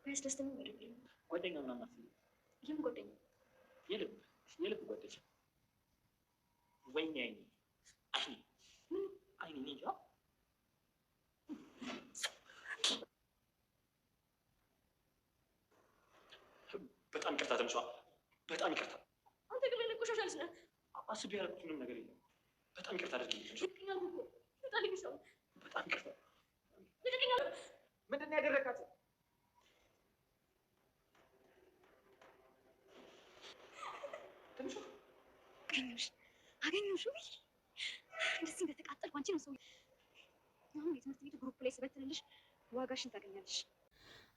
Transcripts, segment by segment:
ያስደስተኝ አይደለም። ጓደኛ ምናምን አትይም። ይህም ጓደኛ የልብ ጓደኛ ወይኔ አይኔ እንጃ። በጣም ይቅርታ ትንሿ፣ በጣም ይቅርታ። አንተ ግን ለኔ ቆሻሻ ልጅ ነህ። አስቤ ያደረኩት ምንም ነገር የለም። በጣም ይቅርታ አድርግልኝ ትንሿ። በጣም ይቅርታ። ምንድን ነው ያደረካት? አገኘሁሽ እንደዚህ እንደተቃጠልኩ አንቺ ነው ሰው። አሁን የትምህርት ቤት ግሩፕ ላይ ስበትንልሽ ዋጋሽን ታገኛለሽ።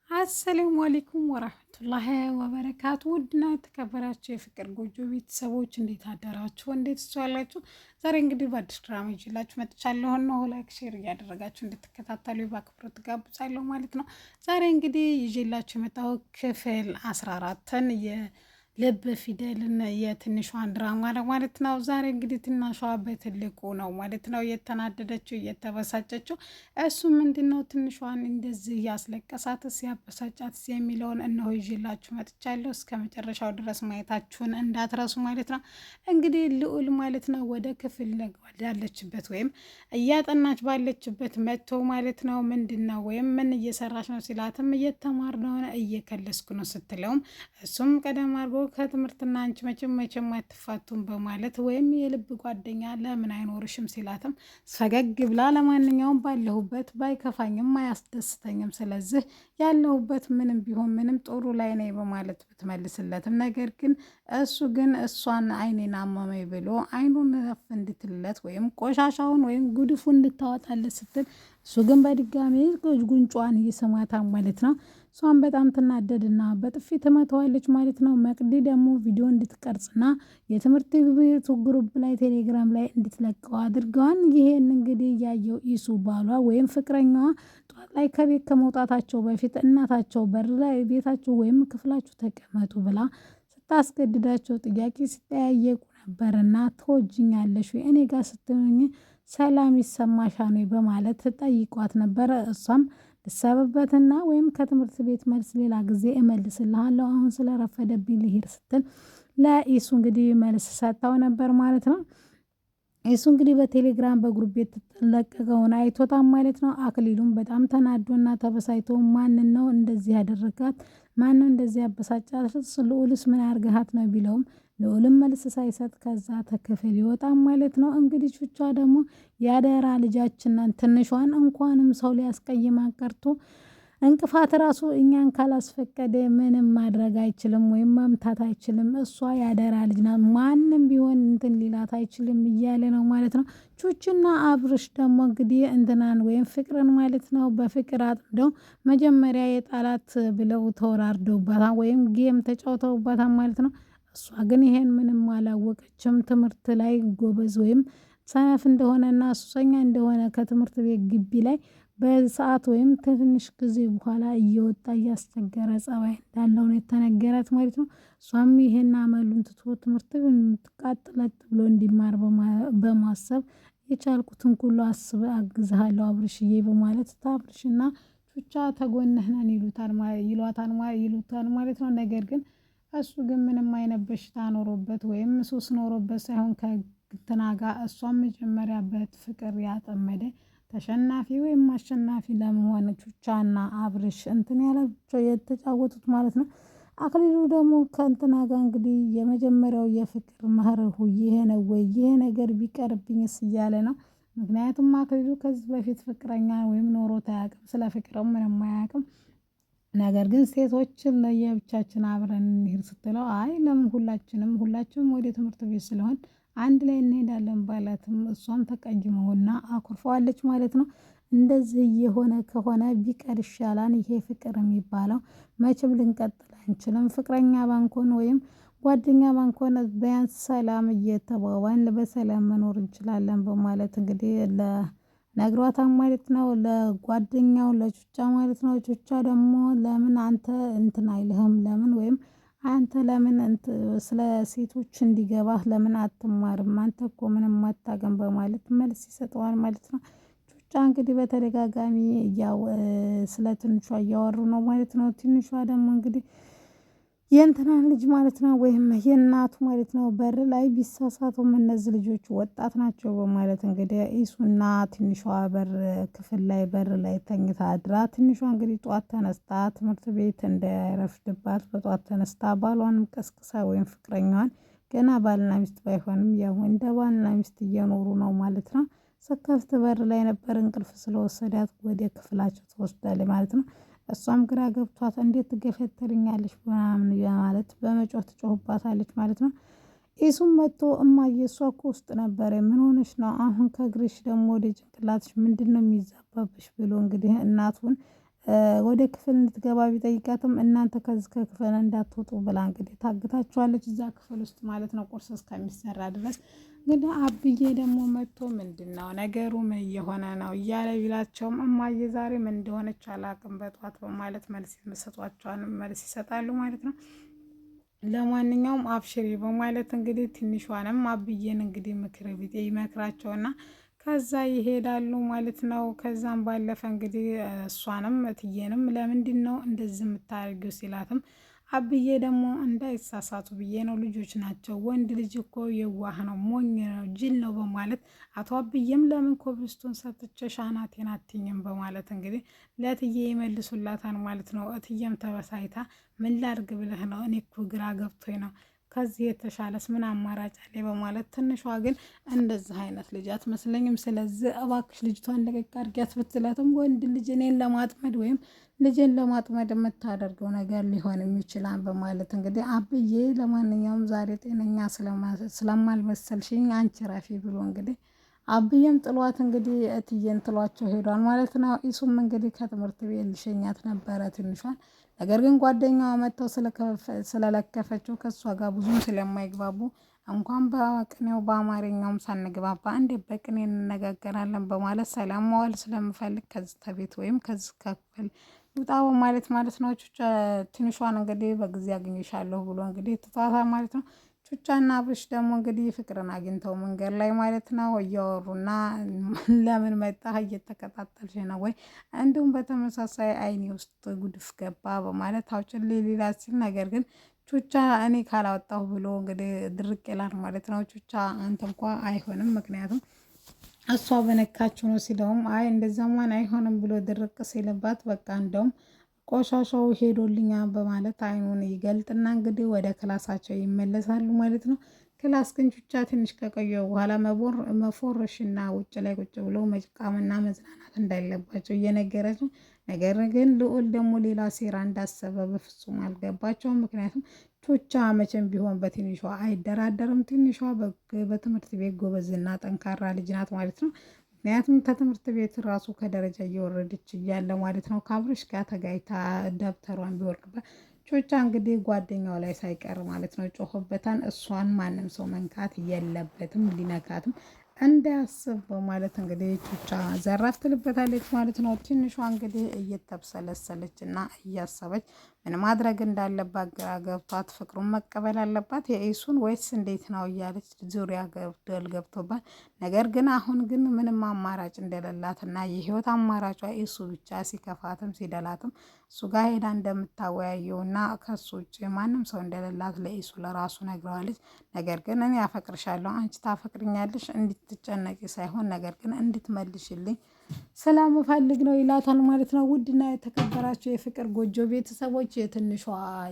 አሰላሙ አለይኩም ወራህመቱላሂ ወበረካቱ። ውድና የተከበራችሁ የፍቅር ጎጆ ቤተሰቦች እንዴት አደራችሁ? እንዴት ዋላችሁ? ዛሬ እንግዲህ በአዲስ ድራማ ይዤላችሁ መጥቻለሁ። ነው ላይክ ሼር እያደረጋችሁ እንድትከታተሉ በአክብሮት ጋብዛለሁ ማለት ነው። ዛሬ እንግዲህ ይዤላችሁ የመጣው ክፍል 14ን ልብ ፊደልን የትንሿን ድራማ ነው ማለት ነው። ዛሬ እንግዲህ ትንሿ በትልቁ ነው ማለት ነው የተናደደችው የተበሳጨችው። እሱ ምንድነው ትንሿን እንደዚህ ያስለቀሳትስ ያበሳጫትስ የሚለውን እነሆ ይዤላችሁ መጥቻለሁ። እስከ መጨረሻው ድረስ ማየታችሁን እንዳትረሱ ማለት ነው። እንግዲህ ልዑል ማለት ነው ወደ ክፍል ያለችበት ወይም እያጠናች ባለችበት መጥቶ ማለት ነው ምንድነው ወይም ምን እየሰራች ነው ሲላትም እየተማርነው እየከለስኩ ነው ስትለውም እሱም ቀደም አድርጎ ከትምህርትና አንቺ መቼም አትፋቱም በማለት ወይም የልብ ጓደኛ ለምን አይኖርሽም ሲላትም ፈገግ ብላ ለማንኛውም ባለሁበት ባይከፋኝም አያስደስተኝም፣ ስለዚህ ያለሁበት ምንም ቢሆን ምንም ጥሩ ላይ ነኝ በማለት ብትመልስለትም ነገር ግን እሱ ግን እሷን አይኔን አመመኝ ብሎ አይኑን ረፍ እንድትልለት ወይም ቆሻሻውን ወይም ጉድፉ እንድታወጣለት ስትል እሱ ግን በድጋሚ ጉንጯን ይስማታል ማለት ነው። እሷን በጣም ትናደድና በጥፊ ትመታዋለች ማለት ነው። መቅዲ ደግሞ ቪዲዮ እንድትቀርጽና የትምህርት ቤቱ ግሩፕ ላይ ቴሌግራም ላይ እንድትለቀው አድርገዋን። ይሄን እንግዲህ ያየው ኢሱ ባሏ ወይም ፍቅረኛዋ ጧት ላይ ከቤት ከመውጣታቸው በፊት እናታቸው በር ላይ ቤታችሁ ወይም ክፍላችሁ ተቀመጡ ብላ ስታስገድዳቸው ጥያቄ ሲጠያየቁ ነበርና ትወጂኛለሽ ወይ እኔ ጋር ስትሆኚ ሰላም ይሰማሻል ወይ በማለት ጠይቋት ነበረ። እሷም ልሰብበትና ወይም ከትምህርት ቤት መልስ ሌላ ጊዜ እመልስልሃለሁ አሁን ስለረፈደብኝ ልሄድ ስትል ለኢሱ እንግዲህ መልስ ሰጥታው ነበር ማለት ነው። ኢሱ እንግዲህ በቴሌግራም በግሩፕ የተለቀቀውን አይቶታም ማለት ነው። አክሊሉም በጣም ተናዶና ተበሳይቶ ማንን ነው እንደዚህ ያደረጋት? ማነው እንደዚህ ያበሳጫት? ልዑልስ ምን አርገሃት ነው ቢለውም ልዑልም መልስ ሳይሰጥ ከዛ ተክፍል ይወጣም ማለት ነው። እንግዲህ ቹቻ ደግሞ ያደራ ልጃችንን ትንሿን እንኳንም ሰው ሊያስቀይማት ቀርቶ እንቅፋት ራሱ እኛን ካላስፈቀደ ምንም ማድረግ አይችልም ወይም መምታት አይችልም። እሷ ያደራ ልጅ ናት፣ ማንም ቢሆን እንትን ሊላት አይችልም እያለ ነው ማለት ነው። ቹችና አብርሽ ደግሞ እንግዲህ እንትናን ወይም ፍቅርን ማለት ነው በፍቅር አጥምደው መጀመሪያ የጣላት ብለው ተወራርደውባታል ወይም ጌም ተጫውተውባታል ማለት ነው። እሷ ግን ይሄን ምንም አላወቀችም። ትምህርት ላይ ጎበዝ ወይም ሰነፍ እንደሆነና ሱሰኛ እንደሆነ ከትምህርት ቤት ግቢ ላይ በሰዓት ወይም ትንሽ ጊዜ በኋላ እየወጣ እያስቸገረ ጸባይ እንዳለው ነው የተነገራት ማለት ነው። እሷም ይሄን አመሉን ትቶ ትምህርት ቃጥለጥ ብሎ እንዲማር በማሰብ የቻልኩትን ሁሉ አስብ አግዝሃለሁ አብርሽዬ በማለት ታብርሽና ቹቻ ተጎንህ ነን ይሉታል ማለት ነው። ነገር ግን እሱ ግን ምንም አይነት በሽታ ኖሮበት ወይም ሱስ ኖሮበት ሳይሆን ከግትና ጋር እሷም መጀመሪያ በፍቅር ያጠመደ ተሸናፊ ወይም አሸናፊ ለመሆን ቹቻና አብርሽ እንትን ያላቸው የተጫወቱት ማለት ነው። አክሊሉ ደግሞ ከእንትና ጋር እንግዲህ የመጀመሪያው የፍቅር መርሁ ይሄ ነው ወይ ይሄ ነገር ቢቀርብኝስ እያለ ነው። ምክንያቱም አክሊሉ ከዚህ በፊት ፍቅረኛ ወይም ኖሮት አያውቅም፣ ስለ ፍቅርም ምንም አያውቅም። ነገር ግን ሴቶችን ለየብቻችን አብረን እንሂድ ስትለው አይ ለምን ሁላችንም ወደ ትምህርት ቤት ስለሆን አንድ ላይ እንሄዳለን ባላትም እሷም ተቀይመውና አኩርፈዋለች ማለት ነው። እንደዚህ የሆነ ከሆነ ቢቀር ይሻላል። ይሄ ፍቅር የሚባለው መቼም ልንቀጥል አንችልም። ፍቅረኛ ባንኮን ወይም ጓደኛ ባንኮን ቢያንስ ሰላም እየተባባን በሰላም መኖር እንችላለን በማለት እንግዲህ ነግሯታል ማለት ነው። ለጓደኛው ለቹቻ ማለት ነው። ቹቻ ደግሞ ለምን አንተ እንትን አይልህም ለምን ወይም አንተ ለምን ስለ ሴቶች እንዲገባህ ለምን አትማርም? አንተ እኮ ምንም አታውቅም በማለት መልስ ይሰጠዋል ማለት ነው። ቹቻ እንግዲህ በተደጋጋሚ ያው ስለ ትንሿ እያወሩ ነው ማለት ነው። ትንሿ ደግሞ እንግዲህ የእንትናን ልጅ ማለት ነው ወይም የእናቱ ማለት ነው በር ላይ ቢሳሳቱም እነዚህ ልጆች ወጣት ናቸው በማለት እንግዲህ ኢሱና ትንሿ ክፍል ላይ በር ላይ ተኝታ አድራ ትንሿ እንግዲህ ጠዋት ተነስታ ትምህርት ቤት እንዳይረፍድባት በጠዋት ተነስታ ባሏንም ቀስቅሳ ወይም ፍቅረኛዋን ገና ባልና ሚስት ባይሆንም ያው እንደ ባልና ሚስት እየኖሩ ነው ማለት ነው። ስከፍት በር ላይ ነበር እንቅልፍ ስለወሰዳት ወደ ክፍላቸው ትወስዳለች ማለት ነው። እሷም ግራ ገብቷት እንዴት ትገፈትርኛለች ምናምን ማለት በመጮህ ትጮህባታለች ማለት ነው። ኢሱም መጥቶ እማዬ እሷ እኮ ውስጥ ነበረ ምን ሆነሽ ነው አሁን ከእግርሽ ደግሞ ወደ ጭንቅላትሽ ምንድነው የሚዛባብሽ ብሎ እንግዲህ እናቱን ወደ ክፍል እንድትገባ ቢጠይቃትም እናንተ ከዚህ ከክፍል እንዳትወጡ ብላ እንግዲህ ታግታችኋለች እዛ ክፍል ውስጥ ማለት ነው ቁርስ እስከሚሰራ ድረስ። እንግዲህ አብዬ ደግሞ መጥቶ ምንድነው ነገሩ ምን እየሆነ ነው እያለ ቢላቸውም እማዬ ዛሬ ምን እንደሆነች አላቅም በጧት በማለት መልስ የሚሰጧቸውን መልስ ይሰጣሉ ማለት ነው። ለማንኛውም አብሽሪ በማለት እንግዲህ ትንሿንም አብዬን እንግዲህ ምክር ቢጤ ይመክራቸውና ከዛ ይሄዳሉ ማለት ነው። ከዛም ባለፈ እንግዲህ እሷንም እትዬንም ለምንድን ነው እንደዚህ የምታደርጊው ሲላትም አብዬ ደግሞ እንዳይሳሳቱ ብዬ ነው ልጆች ናቸው ወንድ ልጅ እኮ የዋህ ነው ሞኝ ነው ጅል ነው በማለት አቶ አብዬም ለምን ኮብልስቶን ሰጥቼሽ አናቴን አትይኝም በማለት እንግዲህ ለእትዬ ይመልሱላታል ማለት ነው። እትዬም ተበሳይታ ምን ላድርግ ብለህ ነው እኔ እኮ ግራ ገብቶኝ ነው ከዚህ የተሻለስ ምን አማራጭ አለ በማለት ትንሿ ግን እንደዚህ አይነት ልጅ አትመስለኝም ስለዚህ እባክሽ ልጅቷን ለቀቅ አድርጊያት ብትላትም ወንድ ልጅ እኔን ለማጥመድ ወይም ልጅን ለማጥመድ የምታደርገው ነገር ሊሆን ይችላል በማለት እንግዲህ አብዬ ለማንኛውም ዛሬ ጤነኛ ስለማልመሰልሽኝ አንቺ ረፊ ብሎ እንግዲህ አብዬም ጥሏት እንግዲህ እትዬን ጥሏቸው ሄዷል ማለት ነው። ኢሱም እንግዲህ ከትምህርት ቤት ልሸኛት ነበረ ትንሿን ነገር ግን ጓደኛዋ መጥተው ስለለከፈችው ከእሷ ጋር ብዙም ስለማይግባቡ እንኳን በቅኔው በአማርኛውም ሳንግባባ እንዴት በቅኔ እንነጋገራለን በማለት ሰላም መዋል ስለምፈልግ ከዚህ ከቤት ወይም ከዚህ ከክፍል ውጣ ማለት ነው። ትንሿን እንግዲህ በጊዜ አግኝሻለሁ ብሎ እንግዲህ ትቷታል ማለት ነው። ቹቻና አብርሽ ደግሞ እንግዲህ ፍቅርን አግኝተው መንገድ ላይ ማለት ነው እያወሩና ለምን መጣህ እየተከታተልሽ ነው ወይ እንዲሁም በተመሳሳይ አይኔ ውስጥ ጉድፍ ገባ በማለት አውጭልኝ ሌላ ሲል ነገር ግን ቹቻ እኔ ካላወጣሁ ብሎ እንግዲህ ድርቅ ይላል ማለት ነው። ቹቻ አንተ እንኳ አይሆንም ምክንያቱም እሷ በነካችው ነው ሲለውም አይ እንደዛማን አይሆንም ብሎ ድርቅ ሲልባት በቃ እንደውም ቆሻሻው ሄዶልኛል በማለት አይኑን ይገልጥና እንግዲህ ወደ ክላሳቸው ይመለሳሉ ማለት ነው። ክላስ ግን ቹቻ ትንሽ ከቆየው በኋላ መፎረሽና ውጭ ላይ ቁጭ ብሎ መጭቃምና መዝናናት እንዳለባቸው እየነገረችው ነገር ግን ልዑል ደግሞ ሌላ ሴራ እንዳሰበ በፍጹም አልገባቸውም። ምክንያቱም ቹቻ መቼም ቢሆን በትንሿ አይደራደርም። ትንሿ በትምህርት ቤት ጎበዝና ጠንካራ ልጅ ናት ማለት ነው። ምክንያቱም ከትምህርት ቤት ራሱ ከደረጃ እየወረደች እያለ ማለት ነው ከአብርሽ ጋር ተጋይታ ደብተሯን ቢወርቅበት ቹቻ እንግዲህ ጓደኛው ላይ ሳይቀር ማለት ነው ጮሆበታን እሷን ማንም ሰው መንካት የለበትም ሊነካትም እንዳያስብ በማለት እንግዲህ ቹቻ ዘራፍ ትልበታለች ማለት ነው። ትንሿ እንግዲህ እየተብሰለሰለች እና እያሰበች ምን ማድረግ እንዳለባት ግራ ገብቷት ፍቅሩን መቀበል አለባት የኢሱን ወይስ እንዴት ነው እያለች ዙሪያ ገብቶባት ነገር ግን አሁን ግን ምንም አማራጭ እንደሌላትና የህይወት አማራጯ ኢሱ ብቻ ሲከፋትም ሲደላትም እሱ ጋር ሄዳ እንደምታወያየውና ከሱ ውጭ ማንም ሰው እንደሌላት ለኢሱ ለራሱ ነግረዋለች። ነገር ግን እኔ አፈቅርሻለሁ አንቺ ታፈቅርኛለሽ እንድትጨነቂ ሳይሆን ነገር ግን እንድትመልሽልኝ ስለምፈልግ ነው ይላታል ማለት ነው። ውድና የተከበራቸው የፍቅር ጎጆ ቤተሰቦች የትንሿ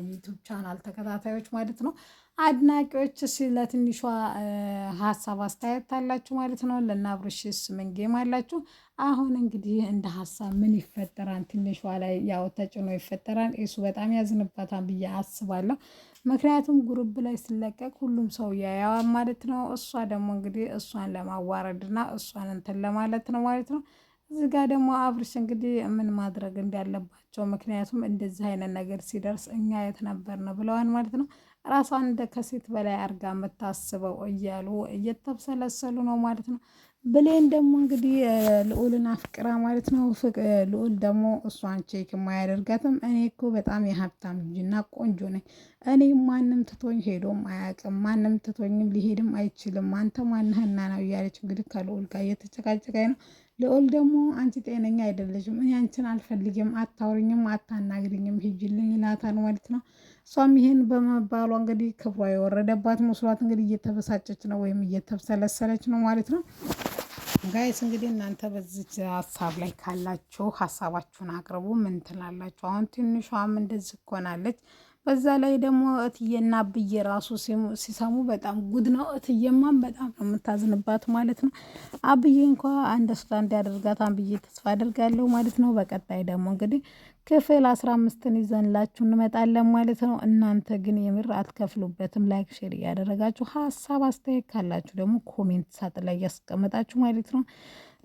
ዩቱብ ቻናል ተከታታዮች ማለት ነው አድናቂዎች ስለ ትንሿ ሀሳብ አስተያየት አላችሁ ማለት ነው። ለናብርሽስ ምን ጌም አላችሁ? አሁን እንግዲህ እንደ ሀሳብ ምን ይፈጠራል? ትንሿ ላይ ያው ተጭኖ ይፈጠራል። እሱ በጣም ያዝንባታል ብዬ አስባለሁ። ምክንያቱም ጉሩብ ላይ ሲለቀቅ ሁሉም ሰው ያያዋል ማለት ነው። እሷ ደግሞ እንግዲህ እሷን ለማዋረድና እሷን እንትን ለማለት ነው ማለት ነው። እዚህ ጋር ደግሞ አብርሽ እንግዲህ ምን ማድረግ እንዳለባቸው ምክንያቱም እንደዚህ አይነት ነገር ሲደርስ እኛ የት ነበር ነው ብለዋል ማለት ነው። ራሷን እንደ ከሴት በላይ አድርጋ የምታስበው እያሉ እየተብሰለሰሉ ነው ማለት ነው። ብሌን ደግሞ እንግዲህ ልዑልን አፍቅራ ማለት ነው። ልዑል ደግሞ እሷን ቼክ የማያደርጋትም እኔ እኮ በጣም የሀብታም ልጅና ቆንጆ ነኝ፣ እኔ ማንም ትቶኝ ሄዶም አያውቅም፣ ማንም ትቶኝም ሊሄድም አይችልም፣ አንተ ማንህና ነው እያለች እንግዲህ ከልዑል ጋር እየተጨቃጨቀኝ ነው። ልዑል ደግሞ አንቺ ጤነኛ አይደለሽም፣ እኔ አንቺን አልፈልግም፣ አታውሪኝም፣ አታናግሪኝም፣ ሂጂልኝ ይላታል ማለት ነው። እሷም ይሄን በመባሏ እንግዲህ ክብሯ የወረደባት መስሏት እንግዲህ እየተበሳጨች ነው ወይም እየተብሰለሰለች ነው ማለት ነው። ጋይስ እንግዲህ እናንተ በዚህ ሀሳብ ላይ ካላችሁ ሀሳባችሁን አቅርቡ። ምን ትላላችሁ? አሁን ትንሿም እንደዚህ ኮናለች። በዛ ላይ ደግሞ እትዬና አብዬ ራሱ ሲሰሙ በጣም ጉድ ነው። እትዬማም በጣም ነው የምታዝንባት ማለት ነው። አብዬ እንኳ አንደርስታንድ ያደርጋታን ብዬ ተስፋ አድርጋለሁ ማለት ነው። በቀጣይ ደግሞ እንግዲህ ክፍል 15ን ይዘንላችሁ እንመጣለን ማለት ነው። እናንተ ግን የምር አትከፍሉበትም። ላይክ ሼር እያደረጋችሁ ሀሳብ አስተያየት ካላችሁ ደግሞ ኮሜንት ሳጥን ላይ እያስቀመጣችሁ ማለት ነው።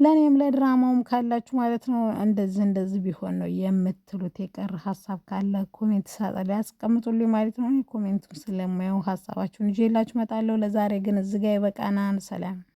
ለእኔም ለድራማውም ካላችሁ ማለት ነው እንደዚህ ቢሆን ነው የምትሉት የቀረ ሀሳብ ካለ ኮሜንት ሳጥን ላይ ያስቀምጡልኝ ማለት ነው። ኮሜንቱም ስለማየው ሀሳባችሁን ይዤላችሁ እመጣለሁ። ለዛሬ ግን እዚህ ጋ ይበቃናል። ሰላም